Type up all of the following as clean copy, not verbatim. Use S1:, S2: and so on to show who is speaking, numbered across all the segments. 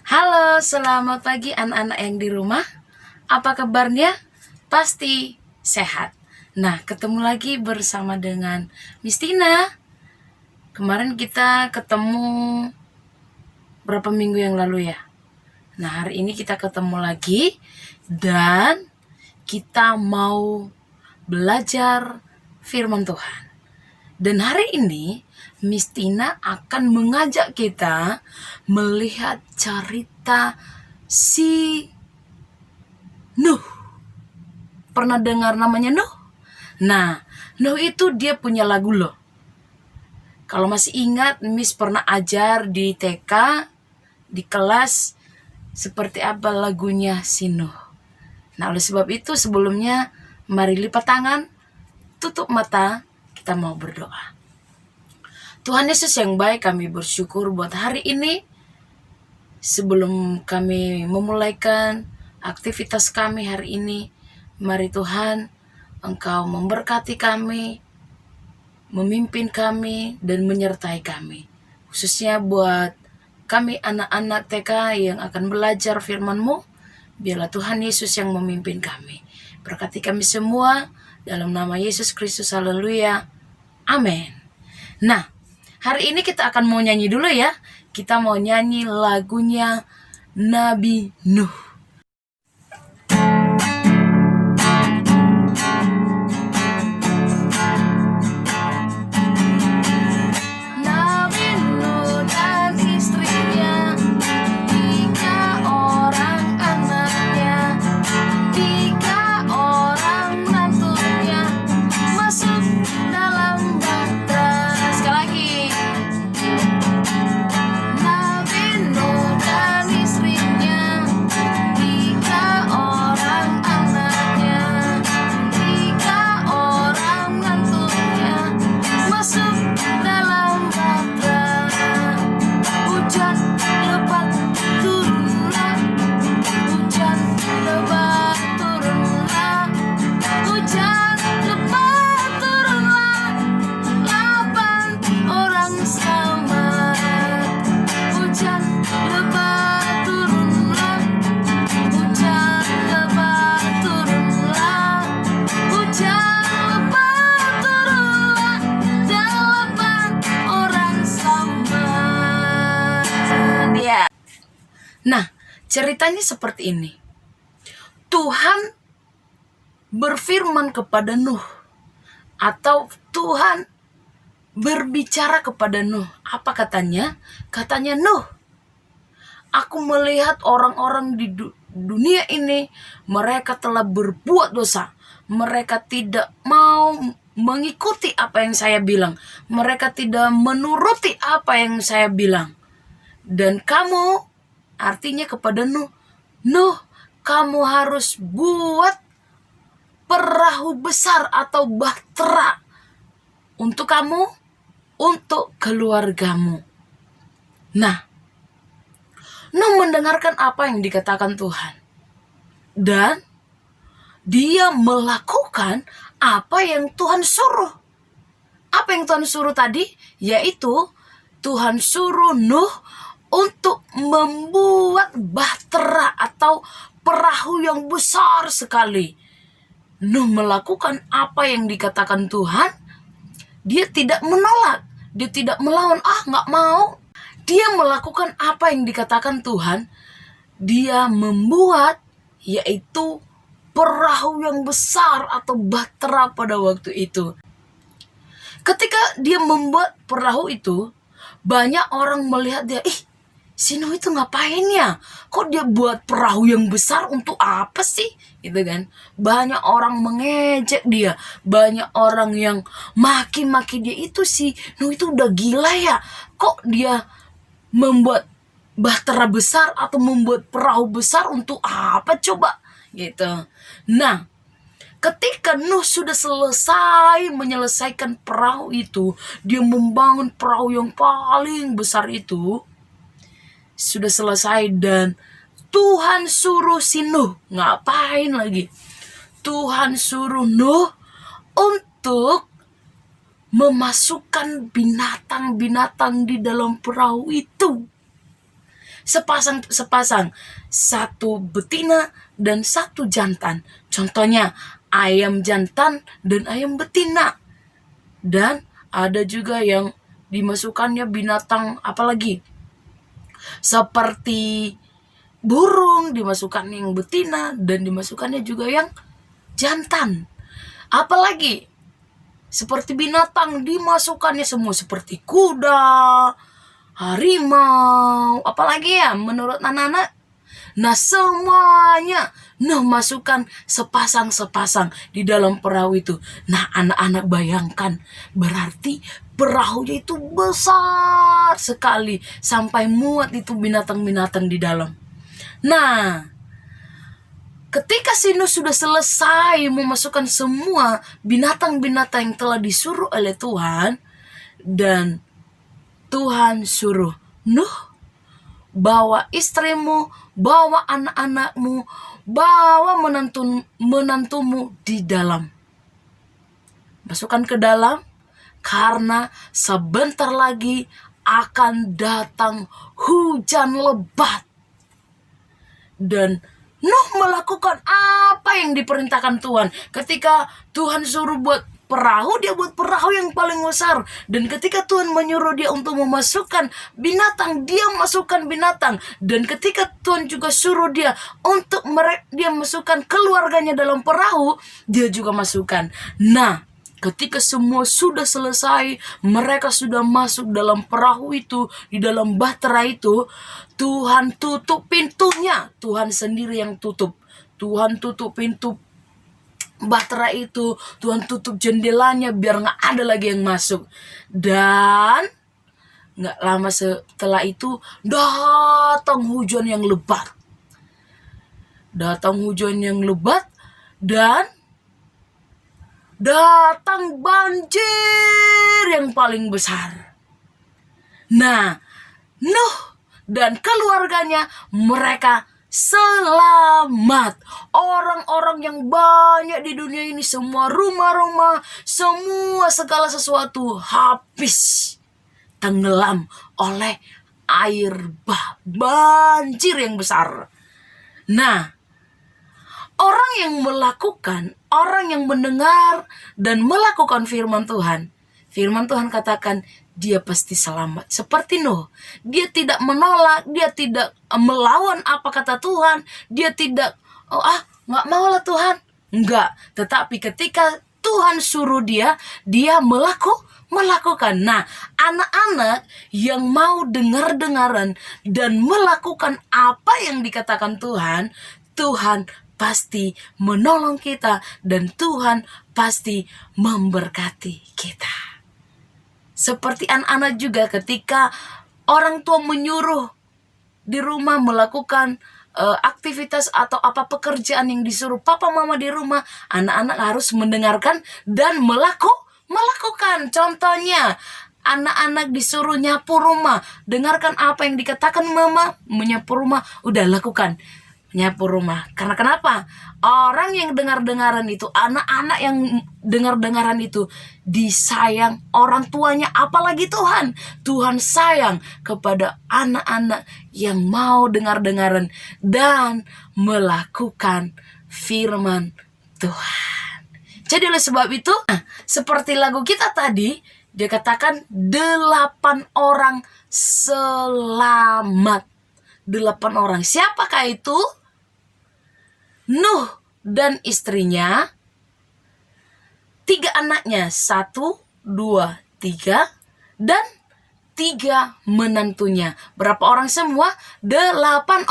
S1: Halo, selamat pagi anak-anak yang di rumah. Apa kabarnya? Pasti sehat. Nah, ketemu lagi bersama dengan Miss Tina. Kemarin kita ketemu berapa minggu yang lalu ya? Nah, hari ini kita ketemu lagi dan kita mau belajar firman Tuhan. Dan hari ini Miss Tina akan mengajak kita melihat cerita si Nuh. Pernah dengar namanya Nuh? Nah, Nuh itu dia punya lagu loh. Kalau masih ingat, Miss pernah ajar di TK, di kelas, seperti apa lagunya si Nuh. Nah, oleh sebab itu sebelumnya, mari lipat tangan, tutup mata, kita mau berdoa. Tuhan Yesus yang baik, kami bersyukur buat hari ini. Sebelum kami memulaikan aktivitas kami hari ini, mari Tuhan, Engkau memberkati kami, memimpin kami, dan menyertai kami. Khususnya buat kami anak-anak TK yang akan belajar firman-Mu, biarlah Tuhan Yesus yang memimpin kami. Berkati kami semua, dalam nama Yesus Kristus, haleluya, amin. Nah, hari ini kita akan mau nyanyi dulu ya. Kita mau nyanyi lagunya Nabi Nuh. Nah, ceritanya seperti ini. Tuhan berfirman kepada Nuh, atau Tuhan berbicara kepada Nuh. Apa katanya? Katanya, Nuh, aku melihat orang-orang di dunia ini, mereka telah berbuat dosa. Mereka tidak mau mengikuti apa yang saya bilang. Mereka tidak menuruti apa yang saya bilang. Dan kamu, artinya kepada Nuh, Nuh, kamu harus buat perahu besar atau bahtera untuk kamu, untuk keluargamu. Nah, Nuh mendengarkan apa yang dikatakan Tuhan. Dan dia melakukan apa yang Tuhan suruh. Apa yang Tuhan suruh tadi? Yaitu Tuhan suruh Nuh untuk membuat bahtera atau perahu yang besar sekali. Nuh melakukan apa yang dikatakan Tuhan. Dia tidak menolak, dia tidak melawan, nggak mau. Dia melakukan apa yang dikatakan Tuhan. Dia membuat, yaitu perahu yang besar atau bahtera pada waktu itu. Ketika dia membuat perahu itu, banyak orang melihat dia, si Nuh itu ngapain ya? Kok dia buat perahu yang besar untuk apa sih? Gitu kan. Banyak orang mengejek dia. Banyak orang yang maki-maki dia, itu si Nuh itu udah gila ya. Kok dia membuat bahtera besar atau membuat perahu besar untuk apa coba? Gitu. Nah, ketika Nuh sudah selesai menyelesaikan perahu itu, dia membangun perahu yang paling besar itu, sudah selesai, dan Tuhan suruh si Nuh, ngapain lagi? Tuhan suruh Nuh untuk memasukkan binatang-binatang di dalam perahu itu. sepasang, satu betina dan satu jantan. Contohnya ayam jantan dan ayam betina. Dan ada juga yang dimasukkannya binatang apalagi, seperti burung dimasukkan yang betina dan dimasukkannya juga yang jantan. Apalagi seperti binatang dimasukkannya semua, seperti kuda, harimau, apalagi ya menurut anak-anak. Nah semuanya masukkan sepasang-sepasang di dalam perahu itu. Nah anak-anak bayangkan, berarti perahunya itu besar sekali sampai muat itu binatang-binatang di dalam. Nah ketika si Nuh sudah selesai memasukkan semua binatang-binatang yang telah disuruh oleh Tuhan, dan Tuhan suruh, Nuh, bawa istrimu, bawa anak-anakmu, bawa menantumu di dalam. Masukkan ke dalam, karena sebentar lagi akan datang hujan lebat. Dan Nuh melakukan apa yang diperintahkan Tuhan. Ketika Tuhan suruh buat perahu, dia buat perahu yang paling besar. Dan ketika Tuhan menyuruh dia untuk memasukkan binatang, dia masukkan binatang. Dan ketika Tuhan juga suruh dia untuk dia masukkan keluarganya dalam perahu, dia juga masukkan. Nah ketika semua sudah selesai, mereka sudah masuk dalam perahu itu, di dalam bahtera itu, Tuhan tutup pintunya. Tuhan sendiri yang tutup. Tuhan tutup pintu bahtera itu, Tuhan tutup jendelanya biar gak ada lagi yang masuk. Dan gak lama setelah itu datang hujan yang lebat. Dan datang banjir yang paling besar. Nah Nuh dan keluarganya, mereka selamat. Orang-orang yang banyak di dunia ini, semua rumah-rumah, semua segala sesuatu habis tenggelam oleh air banjir yang besar. Nah orang yang mendengar dan melakukan firman Tuhan katakan dia pasti selamat. Seperti Nuh, dia tidak menolak, dia tidak melawan apa kata Tuhan, dia tidak gak maulah Tuhan, enggak. Tetapi ketika Tuhan suruh dia melakukan. Nah anak-anak yang mau dengar-dengaran dan melakukan apa yang dikatakan Tuhan pasti menolong kita, dan Tuhan pasti memberkati kita. Seperti anak-anak juga, ketika orang tua menyuruh di rumah melakukan aktivitas atau apa pekerjaan yang disuruh papa mama di rumah, anak-anak harus mendengarkan dan melakukan. Contohnya anak-anak disuruh nyapu rumah, dengarkan apa yang dikatakan mama, menyapu rumah, udah lakukan. Nyapu rumah. Karena kenapa? Orang yang dengar-dengaran itu, anak-anak yang dengar-dengaran itu disayang orang tuanya, apalagi Tuhan. Tuhan sayang kepada anak-anak yang mau dengar-dengaran dan melakukan firman Tuhan. Jadi oleh sebab itu, seperti lagu kita tadi, dia katakan 8 orang selamat. 8 orang. Siapakah itu? Nuh dan istrinya, 3 anaknya, 1, 2, 3, dan 3 menantunya. Berapa orang semua? 8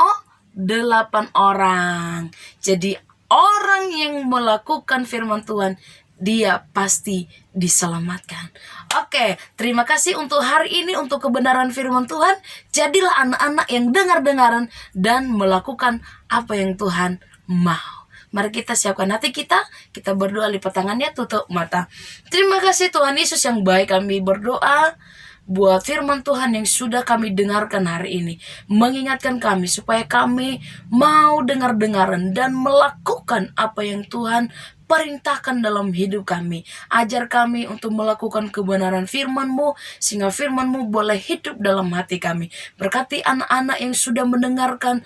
S1: orang. Jadi orang yang melakukan firman Tuhan, dia pasti diselamatkan. Oke, terima kasih untuk hari ini, untuk kebenaran firman Tuhan. Jadilah anak-anak yang dengar-dengaran dan melakukan apa yang Tuhan mau. Mari kita siapkan hati kita berdoa, lipat tangannya, tutup mata. Terima kasih Tuhan Yesus yang baik, kami berdoa buat firman Tuhan yang sudah kami dengarkan hari ini. Mengingatkan kami supaya kami mau dengar-dengaran dan melakukan apa yang Tuhan perintahkan dalam hidup kami. Ajar kami untuk melakukan kebenaran firman-Mu, sehingga firman-Mu boleh hidup dalam hati kami. Berkati anak-anak yang sudah mendengarkan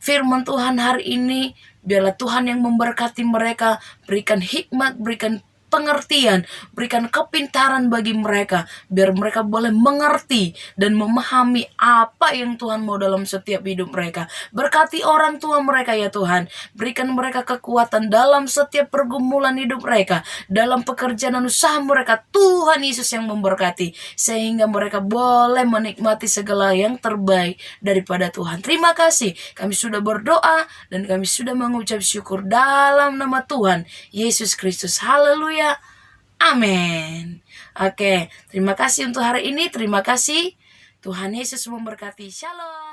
S1: firman Tuhan hari ini. Biarlah Tuhan yang memberkati mereka, berikan hikmat, berikan pengertian, berikan kepintaran bagi mereka, biar mereka boleh mengerti dan memahami apa yang Tuhan mau dalam setiap hidup mereka. Berkati orang tua mereka ya Tuhan, berikan mereka kekuatan dalam setiap pergumulan hidup mereka, dalam pekerjaan dan usaha mereka. Tuhan Yesus yang memberkati, sehingga mereka boleh menikmati segala yang terbaik daripada Tuhan. Terima kasih, kami sudah berdoa dan kami sudah mengucap syukur dalam nama Tuhan Yesus Kristus. Haleluya. Amin. Oke, terima kasih untuk hari ini. Terima kasih. Tuhan Yesus memberkati. Shalom.